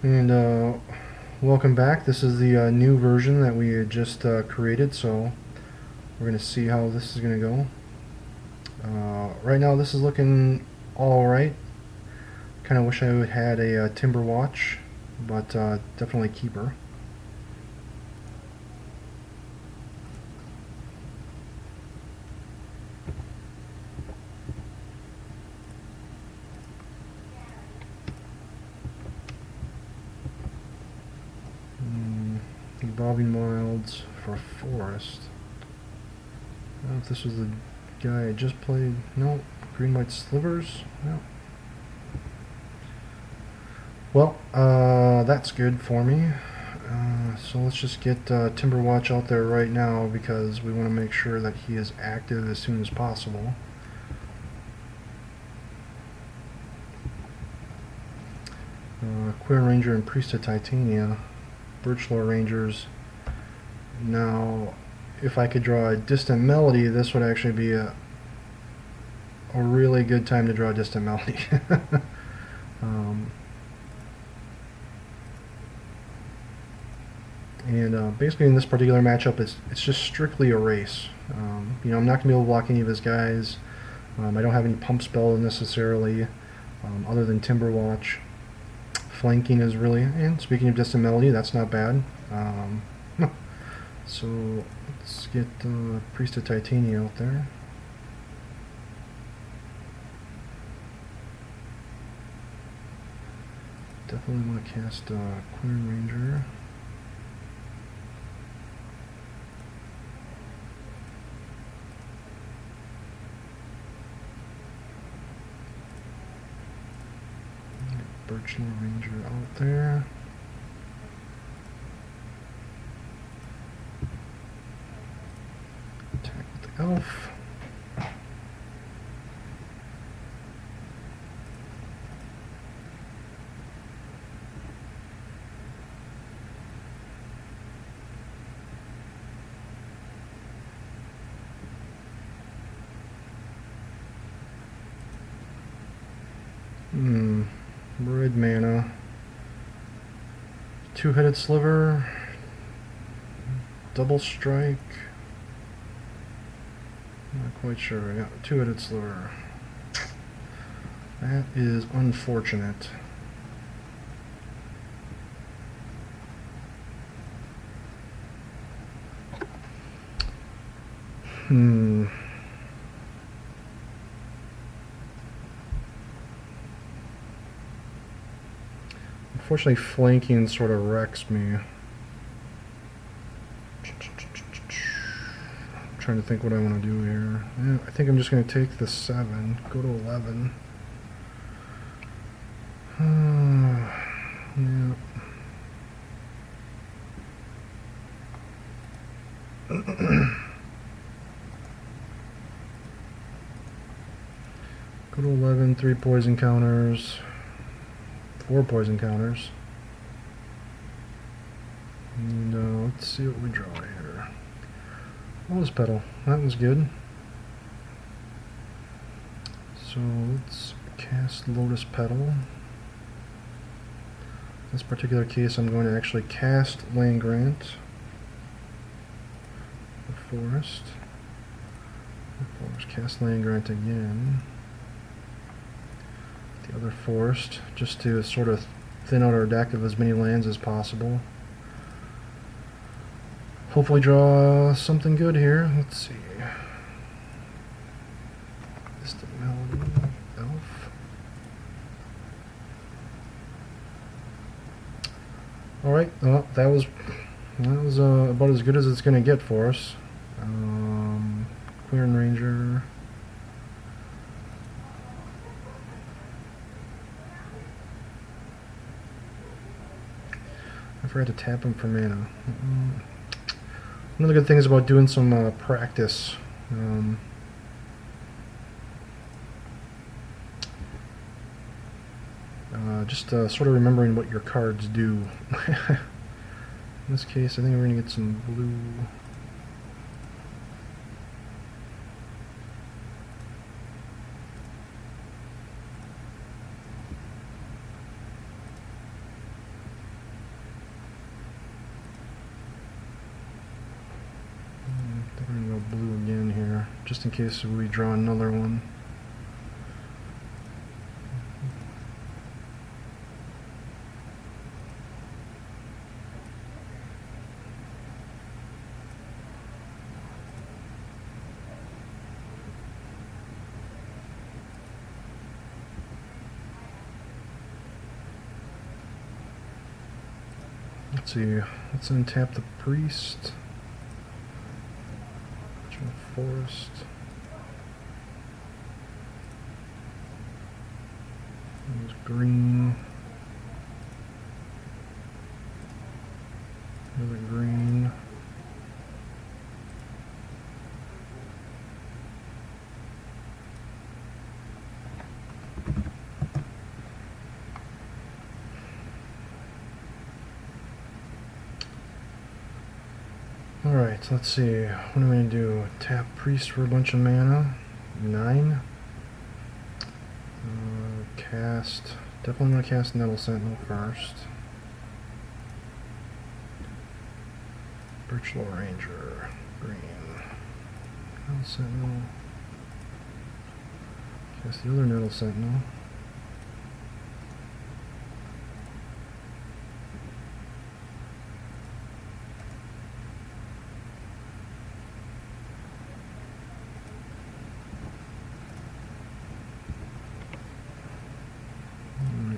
And welcome back. This is the new version that we had just created, so we're going to see how this is going to go. Right now this is looking alright. Kind of wish I would had a timber watch, but definitely keeper. Evolving Wilds for Forest. I don't know if this was the guy I just played. No. Green White Slivers. No. Well, that's good for me. So let's just get Timber Watch out there right now because we want to make sure that he is active as soon as possible. Queer Ranger and Priest of Titania. Birchlore Rangers. Now, if I could draw a Distant Melody, this would actually be a really good time to draw a Distant Melody. And basically in this particular matchup, it's just strictly a race. You know, I'm not going to be able to block any of his guys. I don't have any pump spells necessarily, other than Timber Watch. Flanking is really, and speaking of Distant Melody, that's not bad. So let's get Priest of Titania out there. Definitely want to cast Queer Ranger. Birchlore Ranger out there. Attack with the elf. Red mana. Two-headed sliver. Double strike. Not quite sure. Yeah, two-headed sliver. That is unfortunate. Unfortunately, flanking sort of wrecks me. I'm trying to think what I want to do here. Yeah, I think I'm just going to take the 7, go to 11. Yeah. Go to 11, 3 poison counters. 4 poison counters. And let's see what we draw here. Lotus Petal. That was good. So let's cast Lotus Petal. In this particular case, I'm going to actually cast Land Grant. The Forest. Cast Land Grant again. The other forest, just to sort of thin out our deck of as many lands as possible. Hopefully draw something good here. Let's see. Distant Melody, Elf. Alright, well, that was about as good as it's going to get for us. Queer Ranger. I forgot to tap him for mana. One of the good things about doing some practice, just sort of remembering what your cards do. In this case, I think we're going to get some blue. just in case we draw another one. Let's see, let's untap the priest. Forest. There's green. Another green. Alright, let's see. What am I going to do? Tap priest for a bunch of mana. 9. Cast. Definitely going to cast Nettle Sentinel first. Birchlow Ranger. Green. Nettle Sentinel. Cast the other Nettle Sentinel.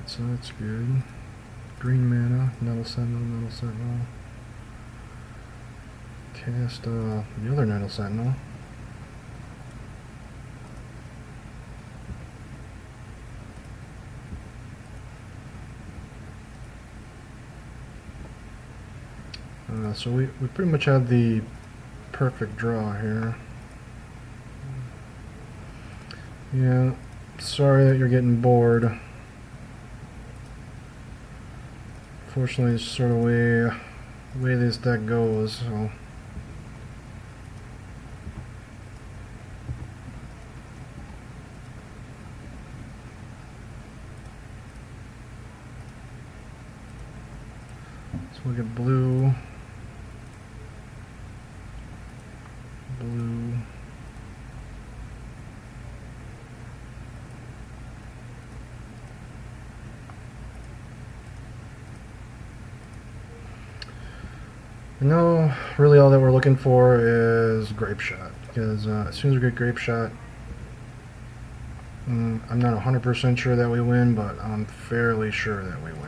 So that's good. Green mana, Nettle Sentinel, Nettle Sentinel. Cast the other Nettle Sentinel. So we pretty much had the perfect draw here. Yeah, sorry that you're getting bored. Fortunately, it's sort of way this deck goes. So. Let's look at blue. Blue. No, really all that we're looking for is Grape Shot, because as soon as we get Grape Shot, I'm not 100% sure that we win, but I'm fairly sure that we win.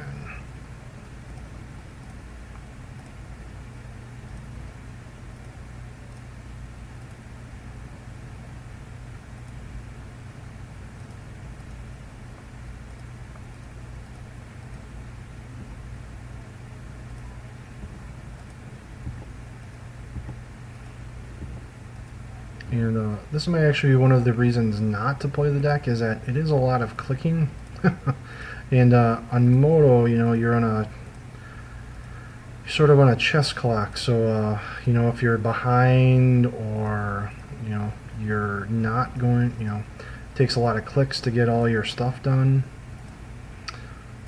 And this may actually be one of the reasons not to play the deck, is that it is a lot of clicking. And on Moto, you know, you're sort of on a chess clock. So you know, if you're behind, or you know, you're not going, you know, it takes a lot of clicks to get all your stuff done.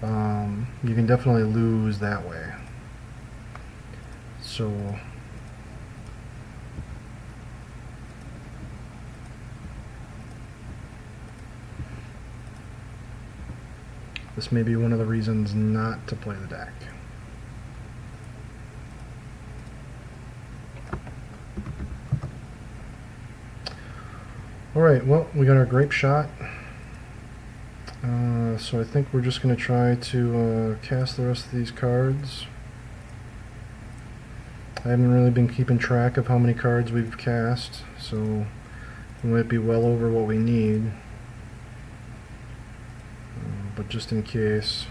You can definitely lose that way. So. This may be one of the reasons not to play the deck. Alright, well, we got our Grape Shot. So I think we're just going to try to cast the rest of these cards. I haven't really been keeping track of how many cards we've cast, so we might be well over what we need. But just in case.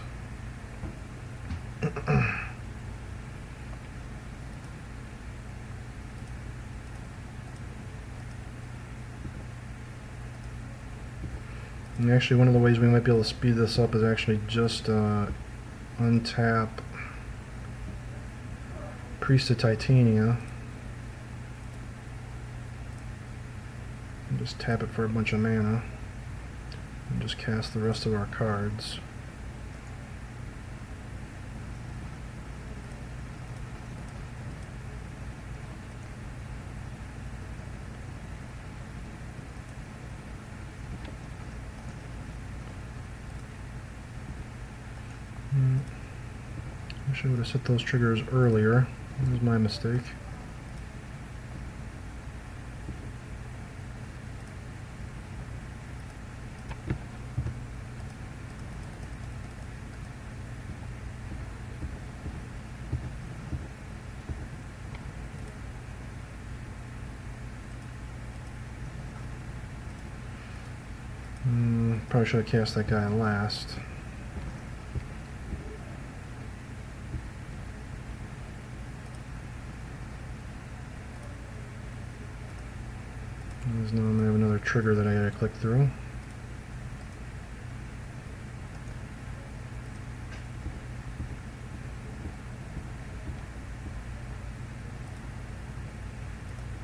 And actually, one of the ways we might be able to speed this up is actually just untap Priest of Titania. And just tap it for a bunch of mana. And just cast the rest of our cards. Wish I would have set those triggers earlier. That was my mistake. Probably should have cast that guy last. Because now I'm going to have another trigger that I got to click through.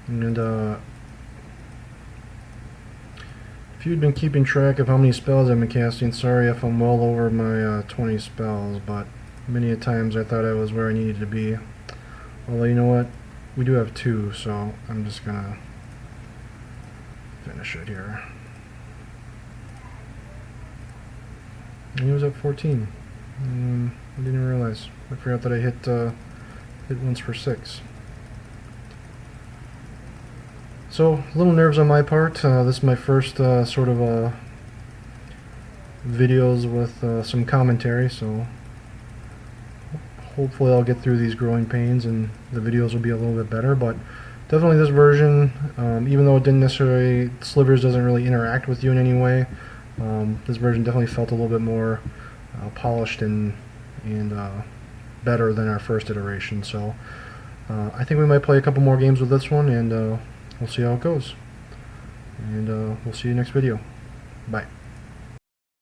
And if you'd been keeping track of how many spells I've been casting, sorry if I'm well over my 20 spells, but many a times I thought I was where I needed to be. Although, you know what? We do have 2, so I'm just gonna finish it here. And he was at 14. I didn't realize. I forgot that I hit once for 6. So, a little nerves on my part. This is my first sort of videos with some commentary, so hopefully I'll get through these growing pains and the videos will be a little bit better. But definitely this version, even though it didn't necessarily, Slivers doesn't really interact with you in any way, this version definitely felt a little bit more polished and better than our first iteration. So I think we might play a couple more games with this one, and we'll see how it goes. And we'll see you next video. Bye.